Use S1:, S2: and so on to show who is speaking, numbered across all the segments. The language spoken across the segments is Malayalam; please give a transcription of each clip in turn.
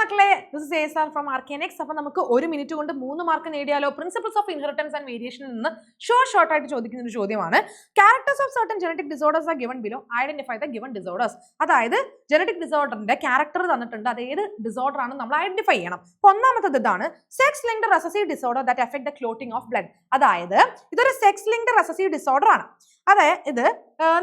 S1: മക്കളെ, ദിസ് ഇസ് ASR ഫ്രം ആർക്കാനിക്സ്. അപ്പൊ നമുക്ക് 1 മിനിറ്റ് കൊണ്ട് 3 മാർക്ക് നേടിയാലോ? പ്രിൻസിപ്പിൾസ് ഓഫ് ഇൻഹെറിറ്റൻസ് ആൻഡ് വേരിയേഷനിൽ നിന്ന് ഷോർട്ട് ആയിട്ട് ചോദിക്കുന്ന ഒരു ചോദ്യമാണ്. Characters of certain genetic disorders are given below, identify the given disorders. അതായത് ജനറ്റിക് ഡിസോർഡറിന്റെ ക്യാരക്ടർ തന്നിട്ടുണ്ട്, അത് ഏത് ഡിസോർഡർ ആണ് നമ്മൾ ഐഡന്റിഫൈ ചെയ്യണം. അപ്പൊ ഒന്നാമത്തത് ഇതാണ്, sex linked recessive disorder that affect the clotting of blood. അതായത് ഇതൊരു സെക്സ് ലിങ്ക്ഡ് റെസസീവ് ഡിസോർഡർ ആണ്. ഇത്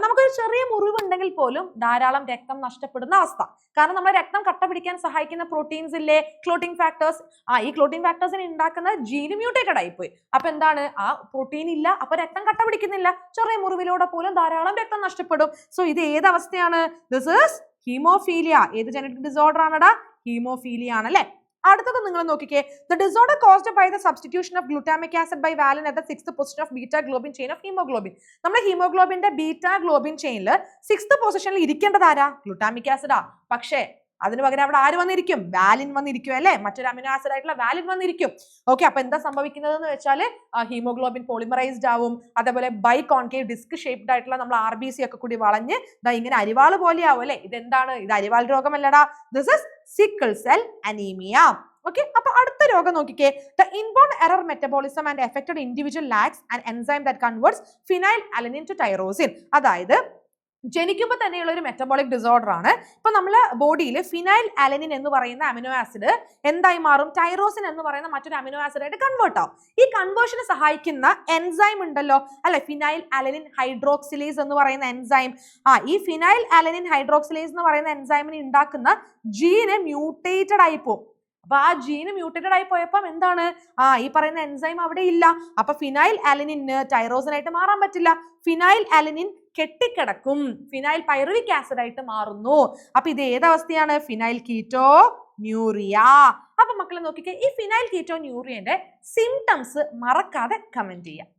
S1: നമുക്കൊരു ചെറിയ മുറിവുണ്ടെങ്കിൽ പോലും ധാരാളം രക്തം നഷ്ടപ്പെടുന്ന അവസ്ഥ. കാരണം നമ്മുടെ രക്തം കട്ട പിടിക്കാൻ സഹായിക്കുന്ന പ്രോട്ടീൻസ് ഇല്ലേ, ക്ലോട്ടിംഗ് ഫാക്ടേഴ്സ്. ഈ ക്ലോട്ടിംഗ് ഫാക്ടേഴ്സിനെ ഉണ്ടാക്കുന്ന ജീൻ മ്യൂട്ടേറ്റഡ് ആയിപ്പോയി. അപ്പൊ എന്താണ്, ആ പ്രോട്ടീൻ ഇല്ല, അപ്പൊ രക്തം കട്ട പിടിക്കുന്നില്ല. ചെറിയ മുറിവിലൂടെ പോലും ധാരാളം രക്തം നഷ്ടപ്പെടും. സോ ഇത് ഏത് അവസ്ഥയാണ്? This is haemophilia. ഏത് ജനറ്റിക് ഡിസോർഡർ ആണടാ? ഹീമോഫീലിയ ആണല്ലേ. അടുത്തത് നിങ്ങൾ നോക്കിക്കേ, the disorder caused by the substitution of glutamic acid by valine at the 6th position of beta globin chain of haemoglobin. നമ്മുടെ ഹീമോഗ്ലോബിന്റെ ബീറ്റാ ഗ്ലോബിൻ ചെയിനിൽ 6th പൊസിഷനിൽ ഇരിക്കേണ്ടത് ആരാ? ഗ്ലൂട്ടാമിക് ആസിഡാ. പക്ഷേ അതിന് പകരം അവിടെ ആര് വന്നിരിക്കും? വാലിൻ വന്നിരിക്കും അല്ലെ, മറ്റൊരു അമിനോ ആസിഡ് ആയിട്ടുള്ള വാലിൻ വന്നിരിക്കും. ഓക്കെ, അപ്പൊ എന്താ സംഭവിക്കുന്നത് എന്ന് വെച്ചാൽ ഹീമോഗ്ലോബിൻ പോളിമറൈസ്ഡ് ആവും. അതേപോലെ ബൈ കോൺകേവ് ഡിസ്ക് ഷേപ്ഡ് ആയിട്ടുള്ള നമ്മൾ RBC ഒക്കെ കൂടി വളഞ്ഞ് ഇങ്ങനെ അരിവാൾ പോലെ ആവും അല്ലെ. ഇതെന്താണ്? ഇത് അരിവാൾ രോഗമല്ലടാ, this is sickle cell anaemia. Okay, അപ്പൊ അടുത്ത രോഗം നോക്കിക്കേ, the inborn error metabolism and affected individual lacks an enzyme that converts phenylalanine to tyrosine. അതായത് ജനിക്കുമ്പോൾ തന്നെയുള്ള ഒരു മെറ്റബോളിക് ഡിസോർഡർ ആണ്. ഇപ്പൊ നമ്മളെ ബോഡിയിൽ ഫിനൈൽ അലനിൻ എന്ന് പറയുന്ന അമിനോ ആസിഡ് എന്തായി മാറും? ടൈറോസിൻ എന്ന് പറയുന്ന മറ്റൊരു അമിനോ ആസിഡ് ആയിട്ട് കൺവേർട്ട് ആവും. ഈ കൺവേർഷന് സഹായിക്കുന്ന എൻസൈം ഉണ്ടല്ലോ അല്ലെ, ഫിനൈൽ അലനിൻ ഹൈഡ്രോക്സിലേസ് എന്ന് പറയുന്ന എൻസൈം. ഈ ഫിനൈൽ അലനിൻ ഹൈഡ്രോക്സിലേസ് എന്ന് പറയുന്ന എൻസൈമിനെ ഉണ്ടാക്കുന്ന ജീന് മ്യൂട്ടേറ്റഡ് ആയി പോകും. അപ്പൊ ആ ജീന് മ്യൂട്ടേറ്റഡ് ആയി പോയപ്പം എന്താണ്, ഈ പറയുന്ന എൻസൈം അവിടെ ഇല്ല. അപ്പൊ ഫിനൈൽ അലനിന് ടൈറോസിൻ ആയിട്ട് മാറാൻ പറ്റില്ല. ഫിനൈൽ അലനിൻ കെട്ടിക്കിടക്കും, ഫിനൈൽ പൈറുവിക് ആസിഡ് ആയിട്ട് മാറുന്നു. അപ്പൊ ഇത് ഏതവസ്ഥയാണ്? Phenyl ketonuria. അപ്പൊ മക്കളെ നോക്കിക്കേ, ഈ ഫിനൈൽ കീറ്റോന്യൂറിയന്റെ സിംറ്റംസ് മറക്കാതെ കമന്റ് ചെയ്യാം.